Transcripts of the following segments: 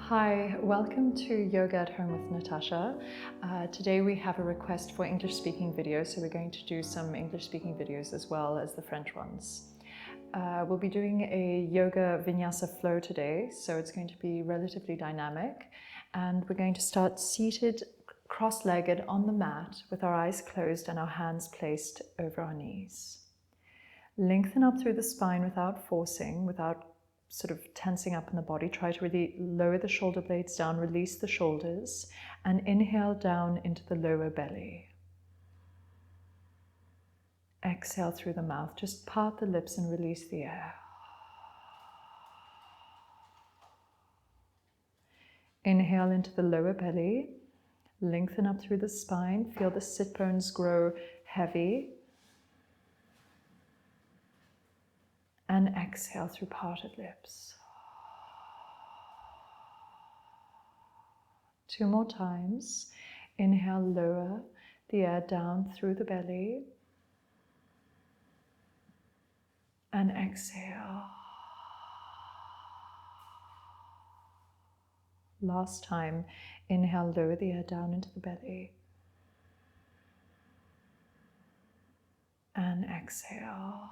Hi, welcome to Yoga at Home with Natasha. Today we have a request for English speaking videos, so we're going to do some English speaking videos as well as the French ones. We'll be doing a yoga vinyasa flow today, so it's going to be relatively dynamic, and we're going to start seated cross-legged on the mat with our eyes closed and our hands placed over our knees. Lengthen up through the spine without forcing, without sort of tensing up in the body. Try to really lower the shoulder blades down, release the shoulders, and inhale down into the lower belly. Exhale through the mouth. Just part the lips and release the air. Inhale into the lower belly. Lengthen up through the spine. Feel the sit bones grow heavy. And exhale through parted lips. 2 more times. Inhale, lower the air down through the belly. And exhale. Last time. Inhale, lower the air down into the belly. And exhale.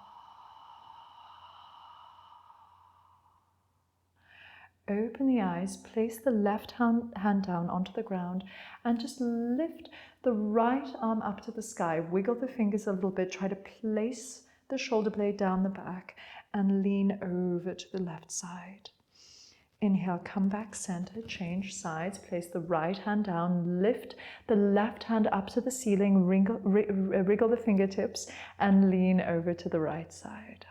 Open the eyes, place the left hand down onto the ground and just lift the right arm up to the sky. Wiggle the fingers a little bit, try to place the shoulder blade down the back and lean over to the left side. Inhale, come back center, change sides, place the right hand down, lift the left hand up to the ceiling, wriggle the fingertips and lean over to the right side.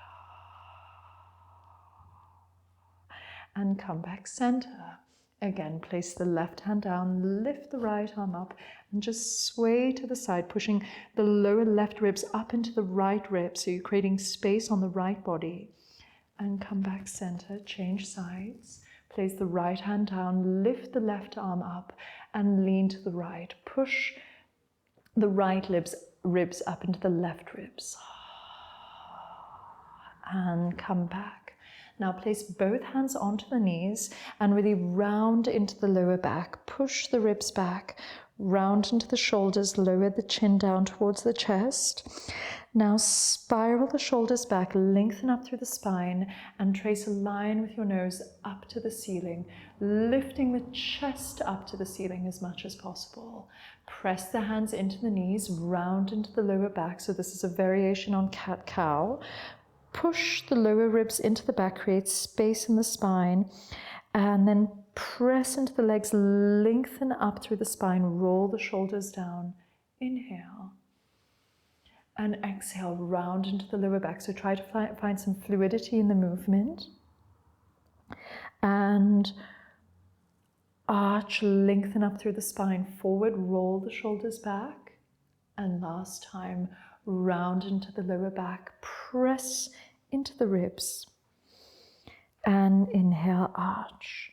And come back center. Again, place the left hand down, lift the right arm up, and just sway to the side, pushing the lower left ribs up into the right rib, so you're creating space on the right body. And come back center, change sides. Place the right hand down, lift the left arm up, and lean to the right. Push the right ribs up into the left ribs. And come back. Now place both hands onto the knees and really round into the lower back. Push the ribs back, round into the shoulders, lower the chin down towards the chest. Now spiral the shoulders back, lengthen up through the spine and trace a line with your nose up to the ceiling, lifting the chest up to the ceiling as much as possible. Press the hands into the knees, round into the lower back. So this is a variation on cat-cow. Push the lower ribs into the back, create space in the spine, and then press into the legs, lengthen up through the spine, roll the shoulders down. Inhale. And exhale, round into the lower back. So try to find some fluidity in the movement. And arch, lengthen up through the spine, forward, roll the shoulders back. And last time, round into the lower back, press into the ribs, and inhale, arch,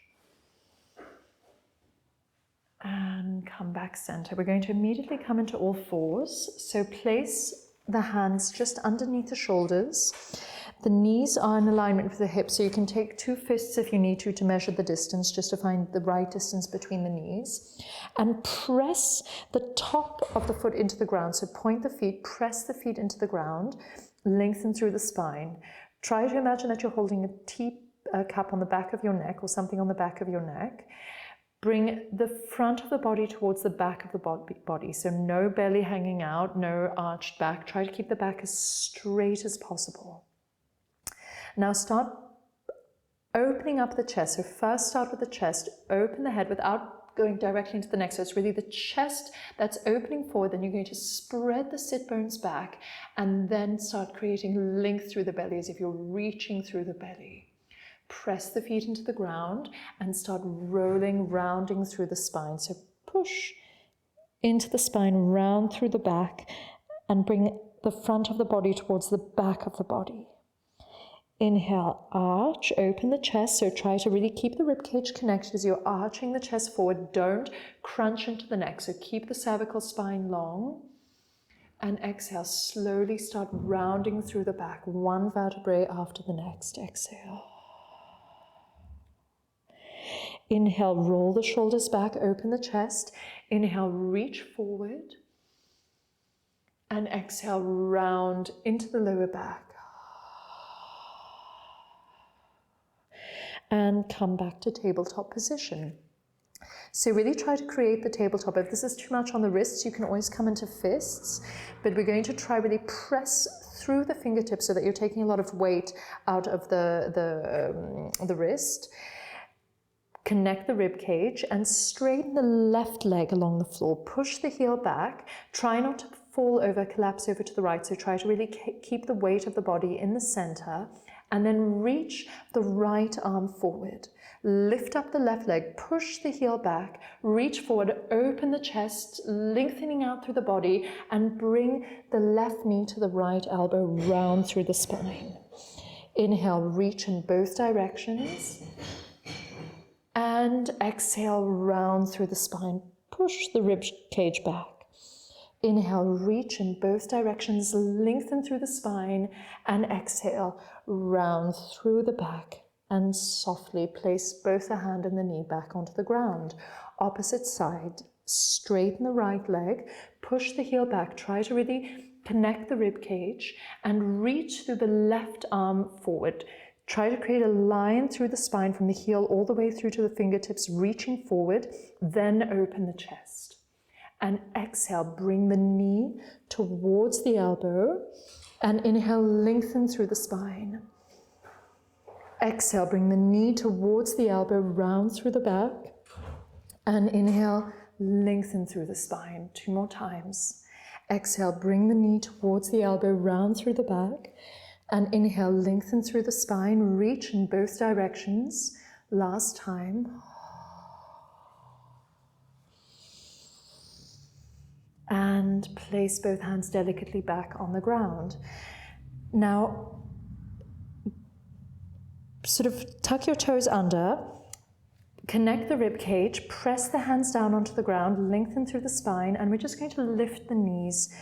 and come back center. We're going to immediately come into all fours, so place the hands just underneath the shoulders. The knees are in alignment with the hips, so you can take 2 fists if you need to measure the distance, just to find the right distance between the knees. And press the top of the foot into the ground. So point the feet, press the feet into the ground, lengthen through the spine. Try to imagine that you're holding a teacup on the back of your neck or something on the back of your neck. Bring the front of the body towards the back of the body. So no belly hanging out, no arched back. Try to keep the back as straight as possible. Now start opening up the chest. So first start with the chest, open the head without going directly into the neck. So it's really the chest that's opening forward. Then you're going to spread the sit bones back and then start creating length through the belly as if you're reaching through the belly. Press the feet into the ground and start rolling, rounding through the spine. So push into the spine, round through the back, and bring the front of the body towards the back of the body. Inhale, arch, open the chest, so try to really keep the ribcage connected as you're arching the chest forward. Don't crunch into the neck, so keep the cervical spine long. And exhale, slowly start rounding through the back, one vertebrae after the next. Exhale. Inhale, roll the shoulders back, open the chest. Inhale, reach forward. And exhale, round into the lower back. And come back to tabletop position. So really try to create the tabletop. If this is too much on the wrists, you can always come into fists, but we're going to try really press through the fingertips so that you're taking a lot of weight out of the wrist. Connect the rib cage and straighten the left leg along the floor. Push the heel back. Try not to fall over, collapse over to the right. So try to really keep the weight of the body in the center, and then reach the right arm forward. Lift up the left leg, push the heel back, reach forward, open the chest, lengthening out through the body, and bring the left knee to the right elbow, round through the spine. Inhale, reach in both directions. And exhale, round through the spine. Push the rib cage back. Inhale, reach in both directions, lengthen through the spine, and exhale, round through the back. And softly place both the hand and the knee back onto the ground. Opposite side, straighten the right leg, push the heel back, try to really connect the rib cage, and reach through the left arm forward. Try to create a line through the spine from the heel all the way through to the fingertips, reaching forward, then open the chest. And exhale, bring the knee towards the elbow, and inhale, lengthen through the spine. Exhale, bring the knee towards the elbow, round through the back, and inhale, lengthen through the spine. 2 more times. Exhale, bring the knee towards the elbow, round through the back, and inhale, lengthen through the spine, reach in both directions. Last time. And place both hands delicately back on the ground. Now, sort of tuck your toes under, connect the rib cage, press the hands down onto the ground, lengthen through the spine, and we're just going to lift the knees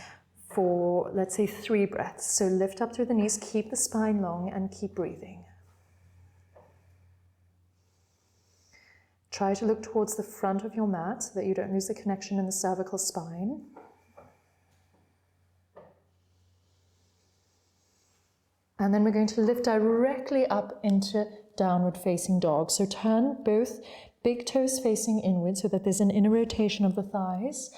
for, let's say, 3 breaths. So lift up through the knees, keep the spine long, and keep breathing. Try to look towards the front of your mat so that you don't lose the connection in the cervical spine. And then we're going to lift directly up into downward facing dog. So turn both big toes facing inward so that there's an inner rotation of the thighs.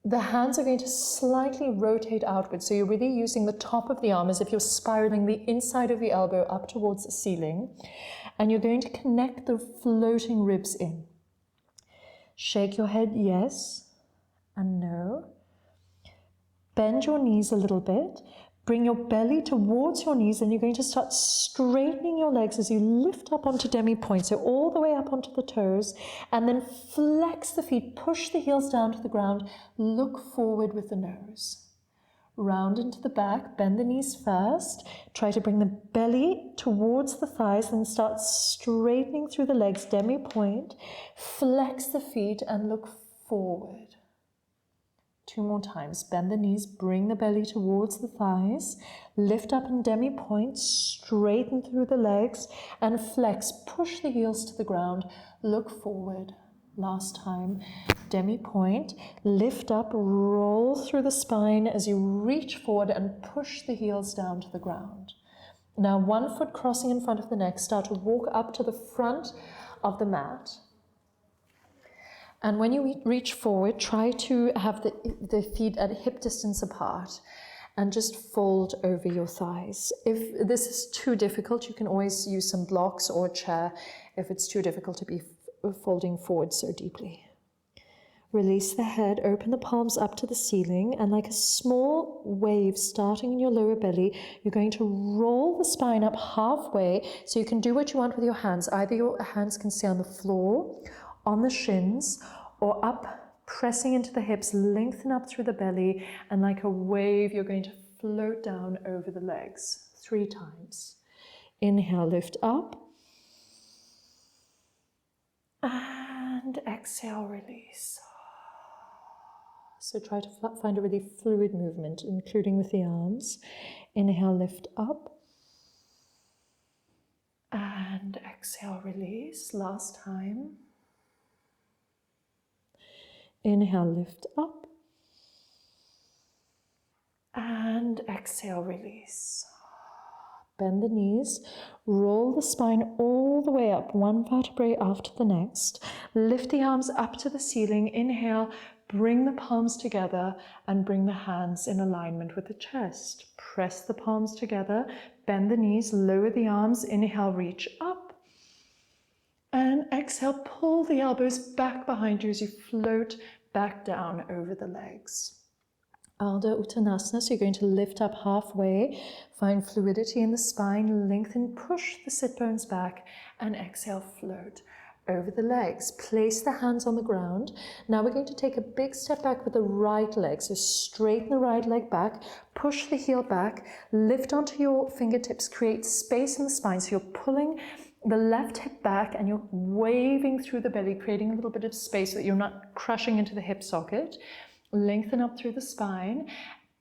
The hands are going to slightly rotate outward. So you're really using the top of the arm as if you're spiraling the inside of the elbow up towards the ceiling. And you're going to connect the floating ribs in. Shake your head yes and no. Bend your knees a little bit. Bring your belly towards your knees, and you're going to start straightening your legs as you lift up onto demi-point, so all the way up onto the toes, and then flex the feet, push the heels down to the ground, look forward with the nose. Round into the back, bend the knees first, try to bring the belly towards the thighs, then start straightening through the legs, demi-point, flex the feet and look forward. 2 more times. Bend the knees, bring the belly towards the thighs, lift up in demi-point, straighten through the legs, and flex. Push the heels to the ground, look forward. Last time. Demi-point, lift up, roll through the spine as you reach forward and push the heels down to the ground. Now 1 foot crossing in front of the next, start to walk up to the front of the mat. And when you reach forward, try to have the feet at hip distance apart and just fold over your thighs. If this is too difficult, you can always use some blocks or a chair if it's too difficult to be folding forward so deeply. Release the head, open the palms up to the ceiling, and like a small wave starting in your lower belly, you're going to roll the spine up halfway so you can do what you want with your hands. Either your hands can stay on the floor, on the shins, or up, pressing into the hips, lengthen up through the belly, and like a wave, you're going to float down over the legs 3 times. Inhale, lift up, and exhale, release. So try to find a really fluid movement, including with the arms. Inhale, lift up, and exhale. exhale, release. Last time. Inhale, lift up. And exhale, release. Bend the knees, roll the spine all the way up, one vertebrae after the next. Lift the arms up to the ceiling. Inhale, bring the palms together and bring the hands in alignment with the chest. Press the palms together, bend the knees, lower the arms. Inhale, reach up. And exhale, pull the elbows back behind you as you float back down over the legs. Ardha Uttanasana, so you're going to lift up halfway, find fluidity in the spine, lengthen, push the sit bones back, and exhale, float over the legs. Place the hands on the ground. Now we're going to take a big step back with the right leg, so straighten the right leg back, push the heel back, lift onto your fingertips, create space in the spine, so you're pulling the left hip back and you're waving through the belly, creating a little bit of space so that you're not crushing into the hip socket. Lengthen up through the spine,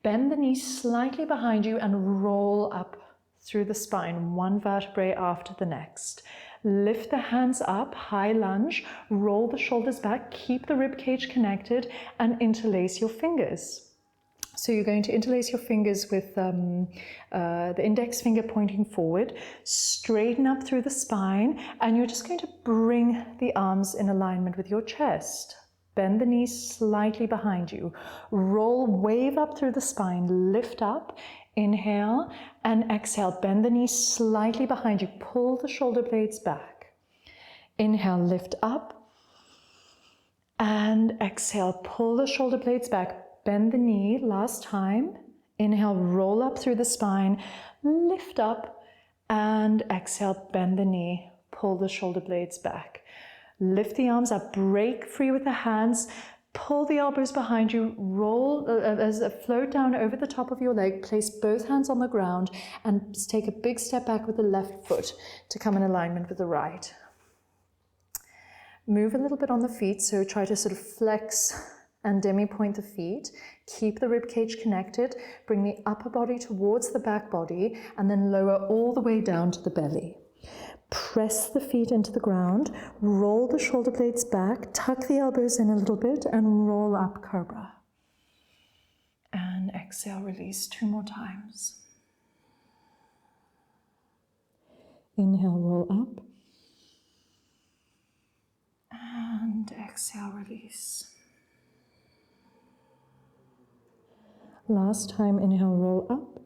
bend the knees slightly behind you and roll up through the spine, one vertebrae after the next. Lift the hands up, high lunge, roll the shoulders back, keep the rib cage connected and interlace your fingers. So you're going to interlace your fingers with the index finger pointing forward, straighten up through the spine, and you're just going to bring the arms in alignment with your chest. Bend the knees slightly behind you. Roll, wave up through the spine, lift up, inhale, and exhale. Bend the knees slightly behind you. Pull the shoulder blades back. Inhale, lift up, and exhale. Pull the shoulder blades back. Bend the knee, last time. Inhale, roll up through the spine, lift up, and exhale, bend the knee, pull the shoulder blades back. Lift the arms up, break free with the hands, pull the elbows behind you, roll as a float down over the top of your leg, place both hands on the ground and take a big step back with the left foot to come in alignment with the right. Move a little bit on the feet, so try to sort of flex and demi-point the feet. Keep the rib cage connected, bring the upper body towards the back body and then lower all the way down to the belly. Press the feet into the ground, roll the shoulder blades back, tuck the elbows in a little bit and roll up cobra. And exhale, release 2 more times. Inhale, roll up. And exhale, release. Last time, inhale, roll up.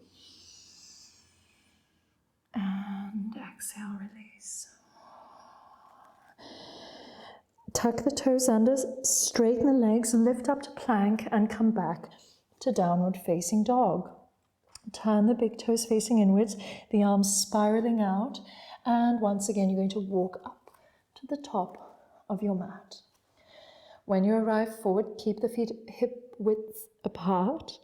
And exhale, release. Tuck the toes under, straighten the legs, lift up to plank and come back to downward facing dog. Turn the big toes facing inwards, the arms spiraling out, and once again you're going to walk up to the top of your mat. When you arrive forward, keep the feet hip width apart.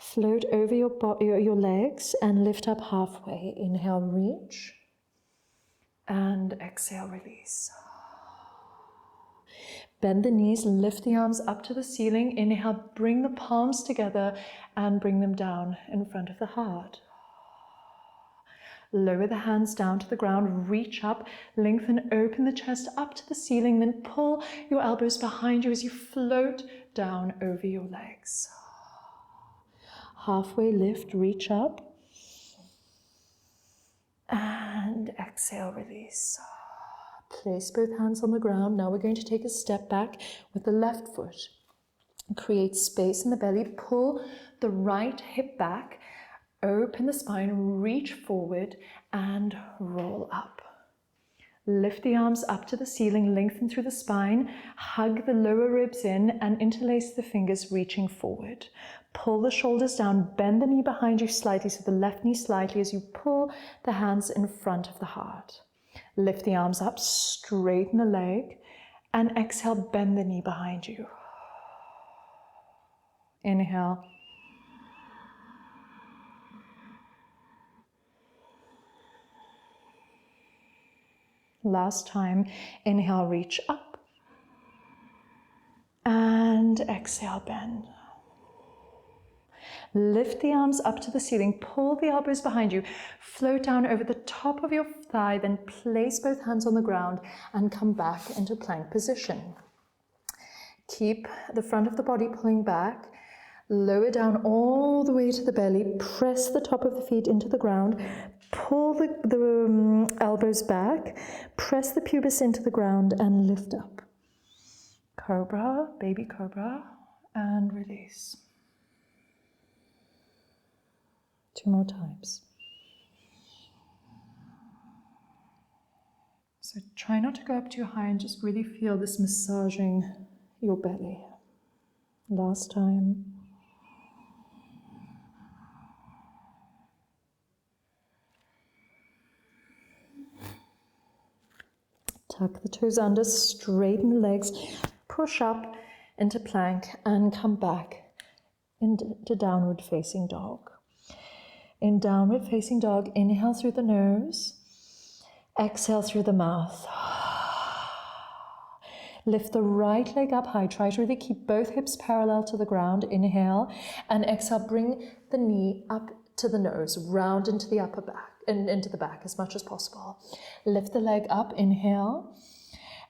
Float over your legs and lift up halfway. Inhale, reach. And exhale, release. Bend the knees, lift the arms up to the ceiling. Inhale, bring the palms together and bring them down in front of the heart. Lower the hands down to the ground, reach up, lengthen, open the chest up to the ceiling, then pull your elbows behind you as you float down over your legs. Halfway lift, reach up, and exhale, release. Place both hands on the ground. Now we're going to take a step back with the left foot. Create space in the belly, pull the right hip back, open the spine, reach forward, and roll up. Lift the arms up to the ceiling, lengthen through the spine, hug the lower ribs in, and interlace the fingers, reaching forward. Pull the shoulders down, bend the knee behind you slightly, so the left knee slightly as you pull the hands in front of the heart. Lift the arms up, straighten the leg, and exhale, bend the knee behind you. Inhale. Last time, inhale, reach up, and exhale, bend. Lift the arms up to the ceiling, pull the elbows behind you, float down over the top of your thigh, then place both hands on the ground and come back into plank position. Keep the front of the body pulling back, lower down all the way to the belly, press the top of the feet into the ground, pull the elbows back, press the pubis into the ground and lift up. Cobra, baby cobra, and release. 2 more times. So try not to go up too high and just really feel this massaging your belly. Last time. Tuck the toes under, straighten the legs, push up into plank and come back into downward facing dog. In downward facing dog, inhale through the nose, exhale through the mouth. Lift the right leg up high. Try to really keep both hips parallel to the ground. Inhale and exhale. Bring the knee up to the nose, round into the upper back and into the back as much as possible. Lift the leg up. Inhale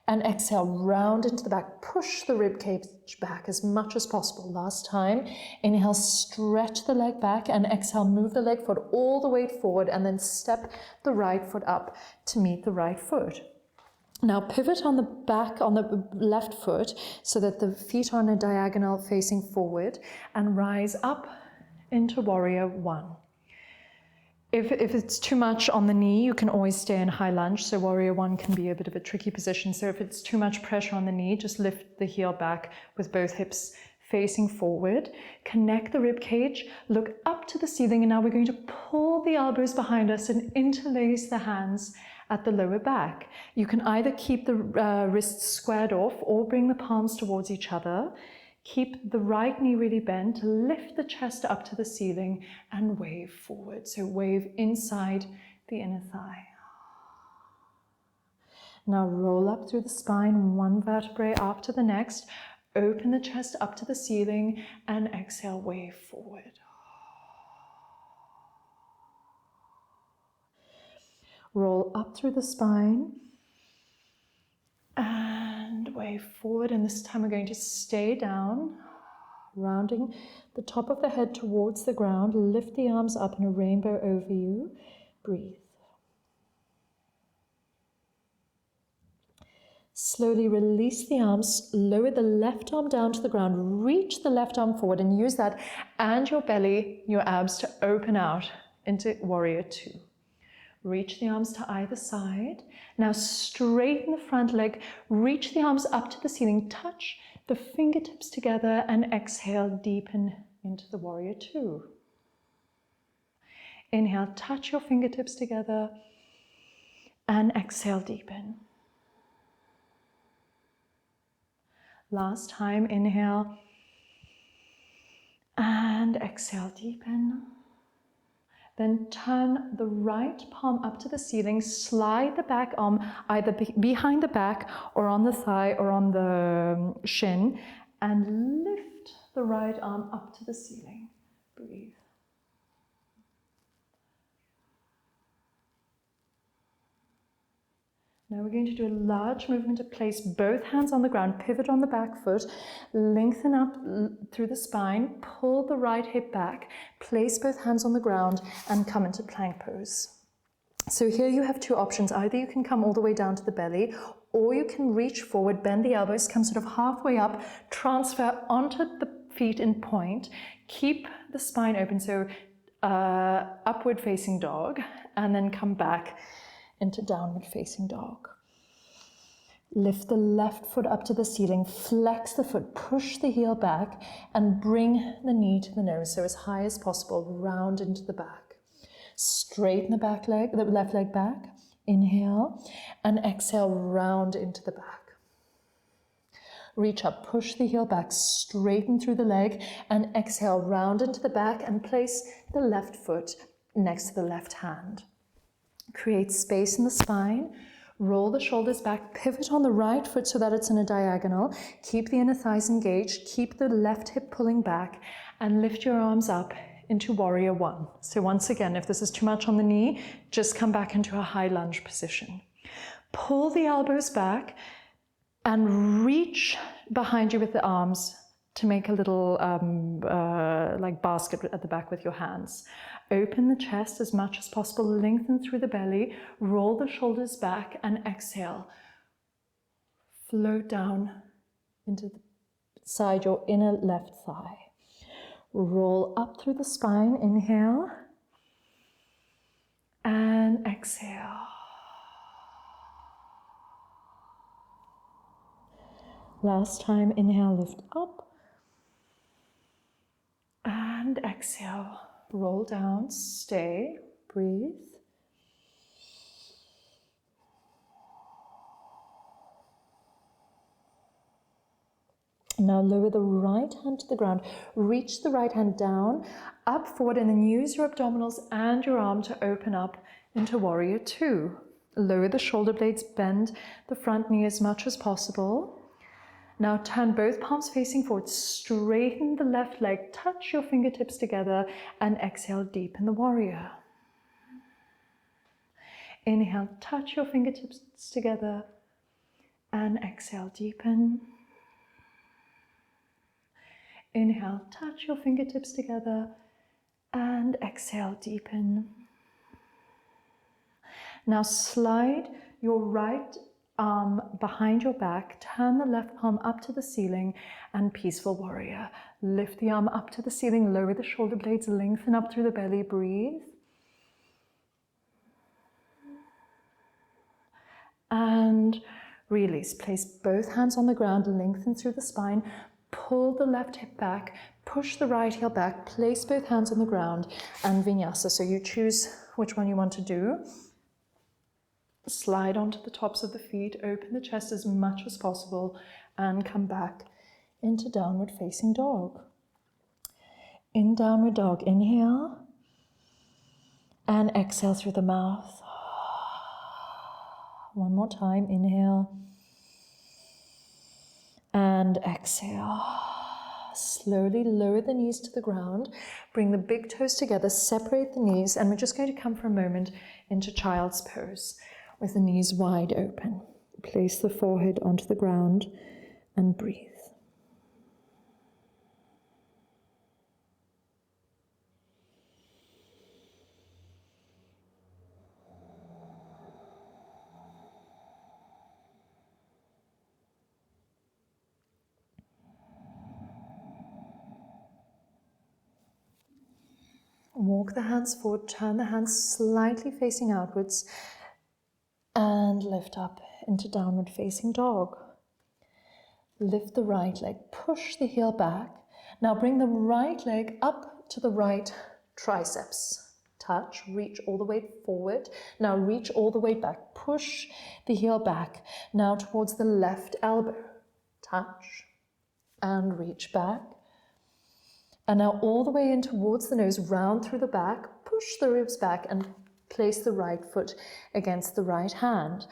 and exhale. Round into the back. Push the rib cage back as much as possible. Last time. Inhale, stretch the leg back and exhale. Move the leg foot all the way forward and then step the right foot up to meet the right foot. Now pivot on the back, on the left foot, so that the feet are on a diagonal facing forward, and rise up into warrior one. If it's too much on the knee, you can always stay in high lunge, so warrior one can be a bit of a tricky position. So if it's too much pressure on the knee, just lift the heel back with both hips facing forward. Connect the rib cage, look up to the ceiling, and now we're going to pull the elbows behind us and interlace the hands at the lower back. You can either keep the wrists squared off or bring the palms towards each other. Keep the right knee really bent, lift the chest up to the ceiling and wave forward. So wave inside the inner thigh. Now roll up through the spine, one vertebrae after the next. Open the chest up to the ceiling and exhale, wave forward. Roll up through the spine and wave forward. And this time we're going to stay down, rounding the top of the head towards the ground. Lift the arms up in a rainbow over you. Breathe. Slowly release the arms, lower the left arm down to the ground, reach the left arm forward and use that and your belly, your abs to open out into warrior two. Reach the arms to either side. Now straighten the front leg, reach the arms up to the ceiling, touch the fingertips together and exhale, deepen into the warrior two. Inhale, touch your fingertips together and exhale, deepen. Last time, inhale and exhale, deepen. Then turn the right palm up to the ceiling, slide the back arm either behind the back or on the thigh or on the shin, and lift the right arm up to the ceiling. Breathe. Now we're going to do a large movement to place both hands on the ground, pivot on the back foot, lengthen up through the spine, pull the right hip back, place both hands on the ground and come into plank pose. So here you have two options. Either you can come all the way down to the belly, or you can reach forward, bend the elbows, come sort of halfway up, transfer onto the feet in point, keep the spine open, so upward facing dog, and then come back into downward facing dog. Lift the left foot up to the ceiling, flex the foot, push the heel back and bring the knee to the nose, so as high as possible, round into the back. Straighten the back leg, the left leg back, inhale and exhale, round into the back. Reach up, push the heel back, straighten through the leg and exhale, round into the back and place the left foot next to the left hand. Create space in the spine, roll the shoulders back, pivot on the right foot so that it's in a diagonal, keep the inner thighs engaged, keep the left hip pulling back and lift your arms up into warrior one. So once again, if this is too much on the knee, just come back into a high lunge position. Pull the elbows back and reach behind you with the arms to make a little like basket at the back with your hands. Open the chest as much as possible, lengthen through the belly, roll the shoulders back, and exhale. Float down into the side, your inner left thigh. Roll up through the spine, inhale, and exhale. Last time, inhale, lift up, and exhale. Roll down, stay, breathe. Now lower the right hand to the ground. Reach the right hand down, up, forward, and then use your abdominals and your arm to open up into warrior two. Lower the shoulder blades, bend the front knee as much as possible. Now turn both palms facing forward, straighten the left leg, touch your fingertips together, and exhale, deepen the warrior. Inhale, touch your fingertips together, and exhale, deepen. Inhale, touch your fingertips together, and exhale, deepen. Now slide your right arm behind your back, turn the left palm up to the ceiling, and peaceful warrior. Lift the arm up to the ceiling, lower the shoulder blades, lengthen up through the belly, breathe. And release. Place both hands on the ground, lengthen through the spine, pull the left hip back, push the right heel back, place both hands on the ground, and vinyasa. So you choose which one you want to do. Slide onto the tops of the feet, open the chest as much as possible, and come back into downward facing dog. In downward dog, inhale, and exhale through the mouth. One more time, inhale, and exhale. Slowly lower the knees to the ground, bring the big toes together, separate the knees, and we're just going to come for a moment into child's pose with the knees wide open. Place the forehead onto the ground and breathe. Walk the hands forward, turn the hands slightly facing outwards, and lift up into downward facing dog. Lift the right leg, push the heel back. Now bring the right leg up to the right triceps. Touch, reach all the way forward. Now reach all the way back. Push the heel back. Now towards the left elbow. Touch and reach back. And now all the way in towards the nose, round through the back, push the ribs back and place the right foot against the right hand.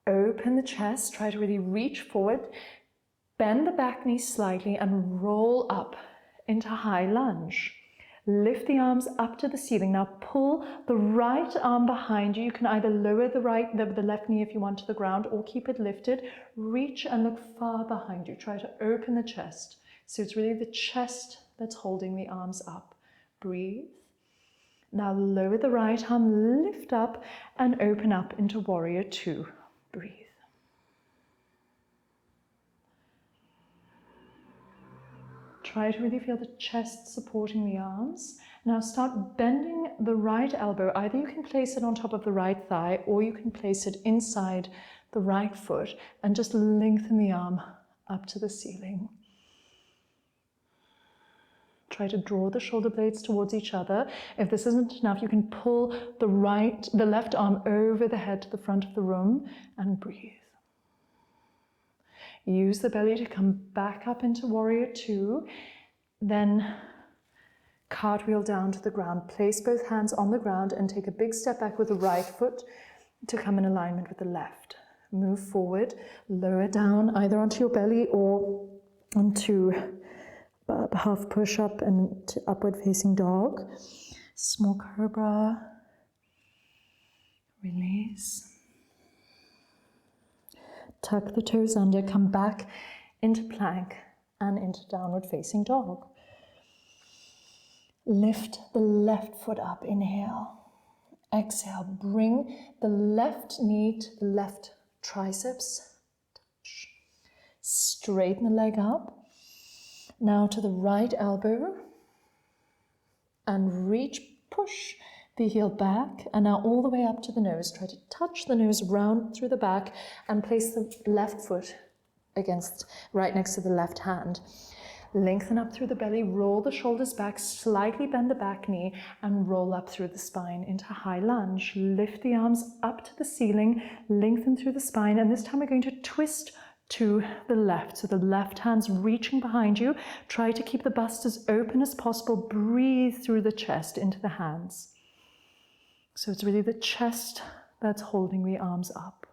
Open the chest, try to really reach forward, bend the back knee slightly and roll up into high lunge. Lift the arms up to the ceiling. Now pull the right arm behind you. You can either lower the left knee if you want to the ground or keep it lifted. Reach and look far behind you. Try to open the chest. So it's really the chest that's holding the arms up. Breathe. Now lower the right arm, lift up and open up into warrior two. Breathe. Try to really feel the chest supporting the arms. Now start bending the right elbow. Either you can place it on top of the right thigh or you can place it inside the right foot and just lengthen the arm up to the ceiling. Try to draw the shoulder blades towards each other. If this isn't enough, you can pull the left arm over the head to the front of the room and breathe. Use the belly to come back up into warrior two. Then cartwheel down to the ground. Place both hands on the ground and take a big step back with the right foot to come in alignment with the left. Move forward, lower down either onto your belly or onto half push up and upward facing dog. Small cobra. Release. Tuck the toes under, come back into plank and into downward facing dog. Lift the left foot up, inhale. Exhale, bring the left knee to the left triceps. Touch. Straighten the leg up. Now to the right elbow. And reach, push the heel back. And now all the way up to the nose. Try to touch the nose round through the back and place the left foot right next to the left hand. Lengthen up through the belly, roll the shoulders back, slightly bend the back knee, and roll up through the spine into high lunge. Lift the arms up to the ceiling, lengthen through the spine, and this time we're going to twist to the left. So the left hand's reaching behind you. Try to keep the bust as open as possible. Breathe through the chest into the hands. So it's really the chest that's holding the arms up.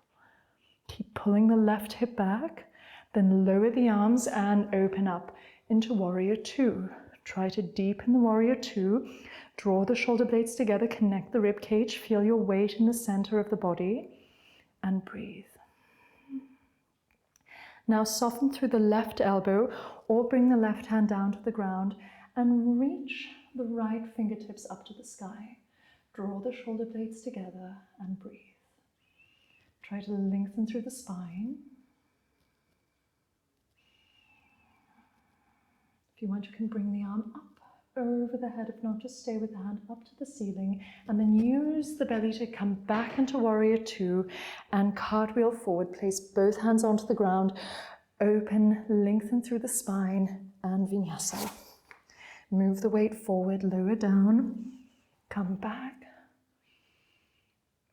Keep pulling the left hip back, then lower the arms and open up into warrior two. Try to deepen the warrior two. Draw the shoulder blades together, connect the rib cage, feel your weight in the center of the body, and breathe. Now soften through the left elbow or bring the left hand down to the ground and reach the right fingertips up to the sky. Draw the shoulder blades together and breathe. Try to lengthen through the spine. If you want, you can bring the arm up over the head. If not, just stay with the hand up to the ceiling and then use the belly to come back into warrior two and cartwheel forward. Place both hands onto the ground, open, lengthen through the spine, and vinyasa. Move the weight forward, lower down, come back,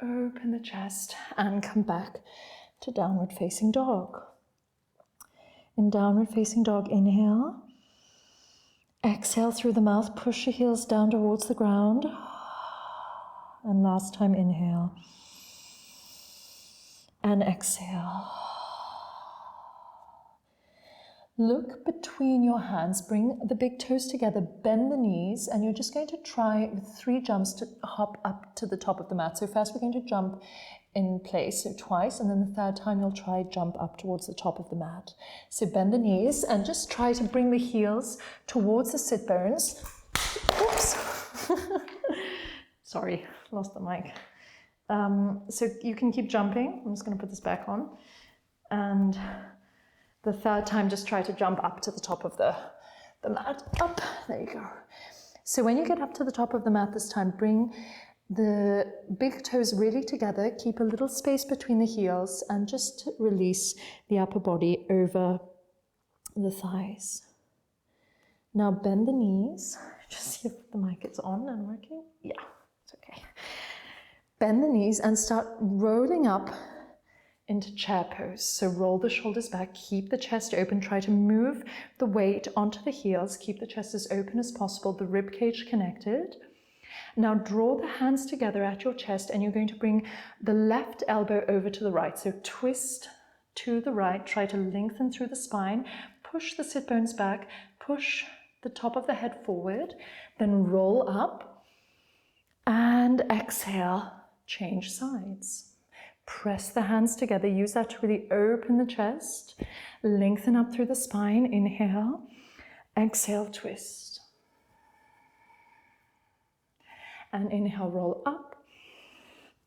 open the chest, and come back to downward facing dog. In downward facing dog, inhale. Exhale through the mouth, push your heels down towards the ground. And last time, inhale. And exhale. Look between your hands, bring the big toes together, bend the knees, and you're just going to try with 3 jumps to hop up to the top of the mat. So first we're going to jump in place, so twice, and then the 3rd time you'll try jump up towards the top of the mat. So bend the knees and just try to bring the heels towards the sit bones. Oops. Sorry, lost the mic. So you can keep jumping. I'm just going to put this back on. And the 3rd time, just try to jump up to the top of the mat. Up, there you go. So when you get up to the top of the mat this time, bring the big toes really together, keep a little space between the heels, and just release the upper body over the thighs. Now bend the knees. Just see if the mic is on and working. Yeah, it's okay. Bend the knees and start rolling up into chair pose. So roll the shoulders back, keep the chest open, try to move the weight onto the heels, keep the chest as open as possible, the rib cage connected. Now draw the hands together at your chest and you're going to bring the left elbow over to the right. So twist to the right, try to lengthen through the spine, push the sit bones back, push the top of the head forward, then roll up and exhale, change sides. Press the hands together, use that to really open the chest, lengthen up through the spine, inhale, exhale, twist. And inhale, roll up,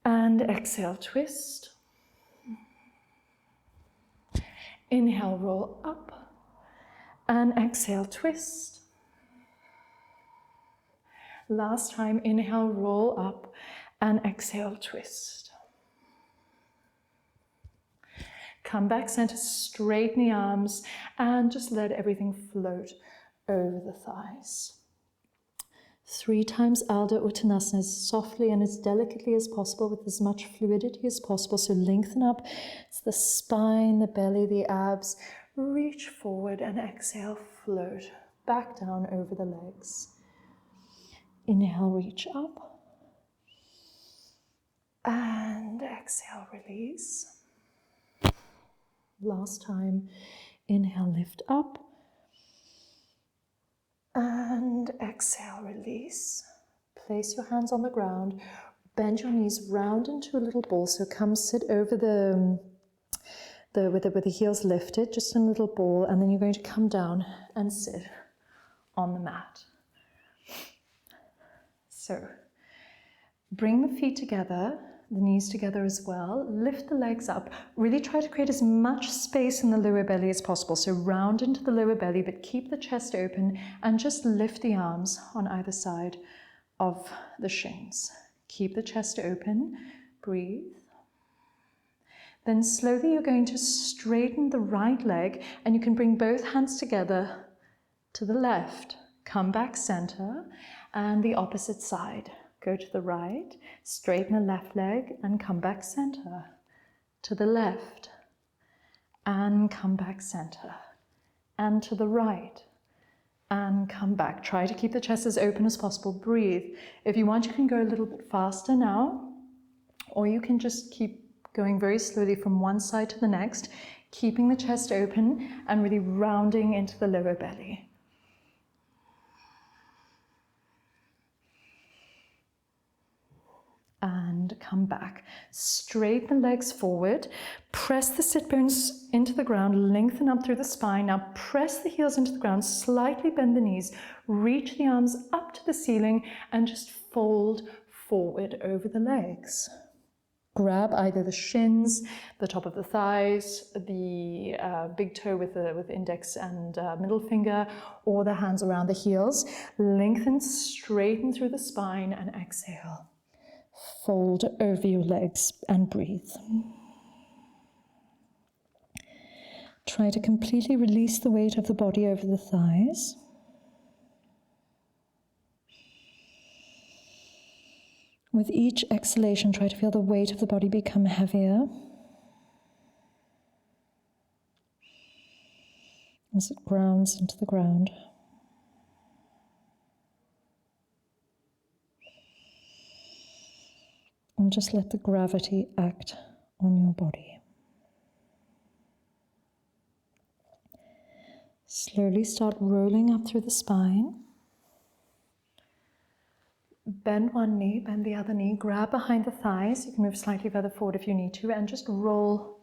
and exhale, twist. Inhale, roll up, and exhale, twist. Last time, inhale, roll up, and exhale, twist. Come back center, straighten the arms, and just let everything float over the thighs. 3 times Ardha Uttanasana as softly and as delicately as possible with as much fluidity as possible. So lengthen up. It's the spine, the belly, the abs. Reach forward and exhale, float back down over the legs. Inhale, reach up. And exhale, release. Last time, inhale, lift up. And exhale, release. Place your hands on the ground. Bend your knees round into a little ball. So come sit over with the heels lifted, just in a little ball. And then you're going to come down and sit on the mat. So bring the feet together, the knees together as well. Lift the legs up. Really try to create as much space in the lower belly as possible. So round into the lower belly, but keep the chest open and just lift the arms on either side of the shins. Keep the chest open. Breathe. Then slowly you're going to straighten the right leg, and you can bring both hands together to the left. Come back center, and the opposite side. Go to the right, straighten the left leg, and come back center. To the left, and come back center. And to the right, and come back. Try to keep the chest as open as possible. Breathe. If you want, you can go a little bit faster now, or you can just keep going very slowly from one side to the next, keeping the chest open and really rounding into the lower belly. And come back. Straighten the legs forward. Press the sit bones into the ground. Lengthen up through the spine. Now press the heels into the ground. Slightly bend the knees. Reach the arms up to the ceiling and just fold forward over the legs. Grab either the shins, the top of the thighs, the big toe with the index and middle finger, or the hands around the heels. Lengthen, straighten through the spine, and exhale. Fold over your legs and breathe. Try to completely release the weight of the body over the thighs. With each exhalation, try to feel the weight of the body become heavier as it grounds into the ground. And just let the gravity act on your body. Slowly start rolling up through the spine. Bend one knee, bend the other knee, grab behind the thighs. You can move slightly further forward if you need to, and just roll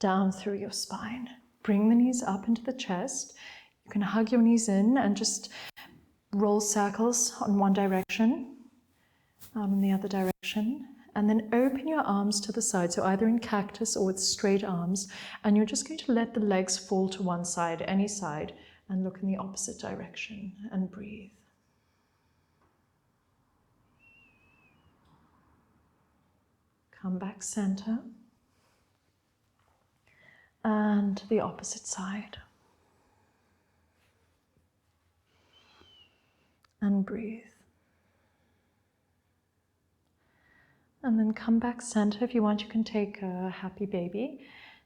down through your spine. Bring the knees up into the chest. You can hug your knees in and just roll circles on one direction, in the other direction, and then open your arms to the side, so either in cactus or with straight arms, and you're just going to let the legs fall to one side, any side, and look in the opposite direction and breathe. Come back center, and the opposite side. And breathe. And then come back center. If you want, you can take a happy baby.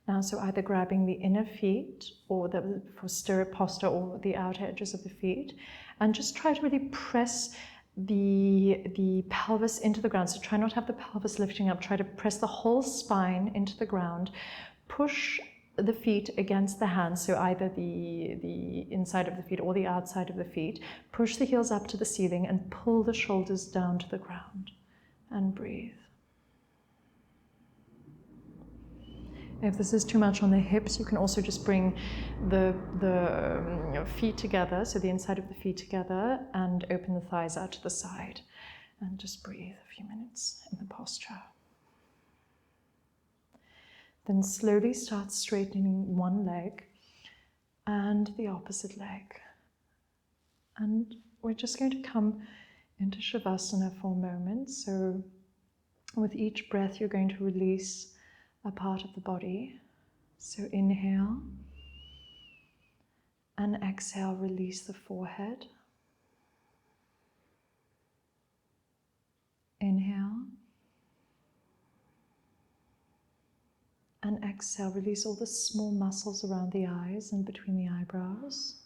Now, so either grabbing the inner feet or for stirrup posture or the outer edges of the feet, and just try to really press the pelvis into the ground. So try not to have the pelvis lifting up. Try to press the whole spine into the ground. Push the feet against the hands, so either the inside of the feet or the outside of the feet. Push the heels up to the ceiling and pull the shoulders down to the ground. And breathe. If this is too much on the hips, you can also just bring the feet together, so the inside of the feet together, and open the thighs out to the side. And just breathe a few minutes in the posture. Then slowly start straightening one leg and the opposite leg. And we're just going to come into Shavasana for a moment. So with each breath, you're going to release a part of the body. So inhale and exhale, release the forehead. Inhale and exhale, release all the small muscles around the eyes and between the eyebrows.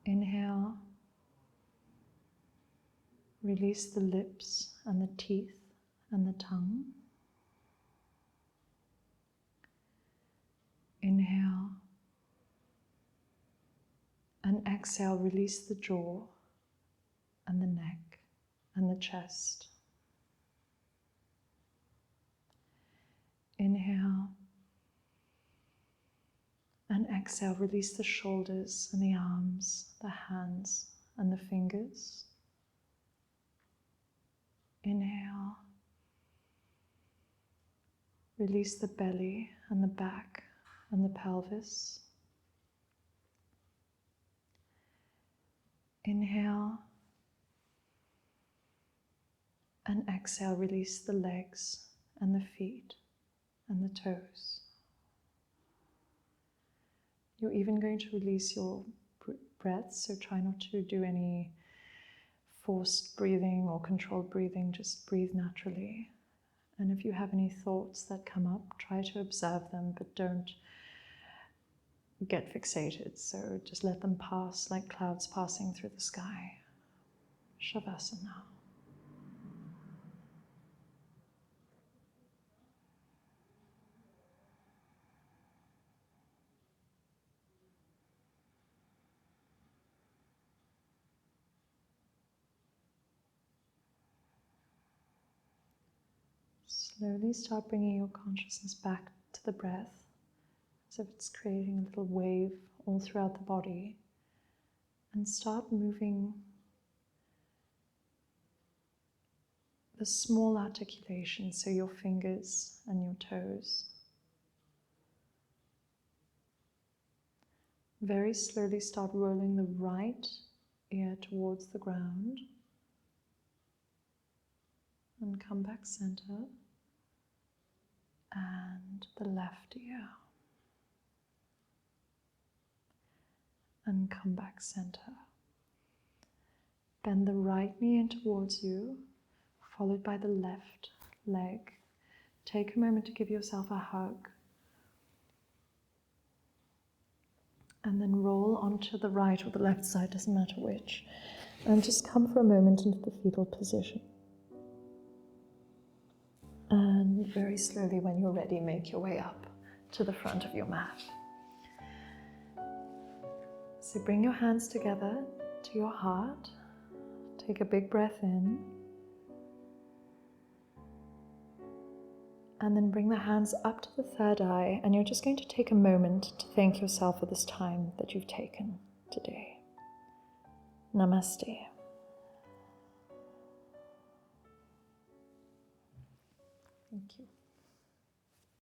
Inhale, release the lips and the teeth and the tongue. Inhale And exhale, release the jaw and the neck and the chest. Inhale. And exhale, release the shoulders and the arms, the hands and the fingers. Inhale. Release the belly and the back and the pelvis. Inhale. And exhale, release the legs and the feet and the toes. You're even going to release your breath, so try not to do any forced breathing or controlled breathing, just breathe naturally. And if you have any thoughts that come up, try to observe them, but don't get fixated. So just let them pass like clouds passing through the sky. Shavasana. Slowly start bringing your consciousness back to the breath, as if it's creating a little wave all throughout the body, and start moving the small articulations, so your fingers and your toes. Very slowly start rolling the right ear towards the ground and come back center, and the left ear and come back center. Bend the right knee in towards you, followed by the left leg. Take a moment to give yourself a hug, and then roll onto the right or the left side, doesn't matter which, and just come for a moment into the fetal position. And very slowly, when you're ready, make your way up to the front of your mat. So bring your hands together to your heart. Take a big breath in. And then bring the hands up to the third eye, and you're just going to take a moment to thank yourself for this time that you've taken today. Namaste. Thank you.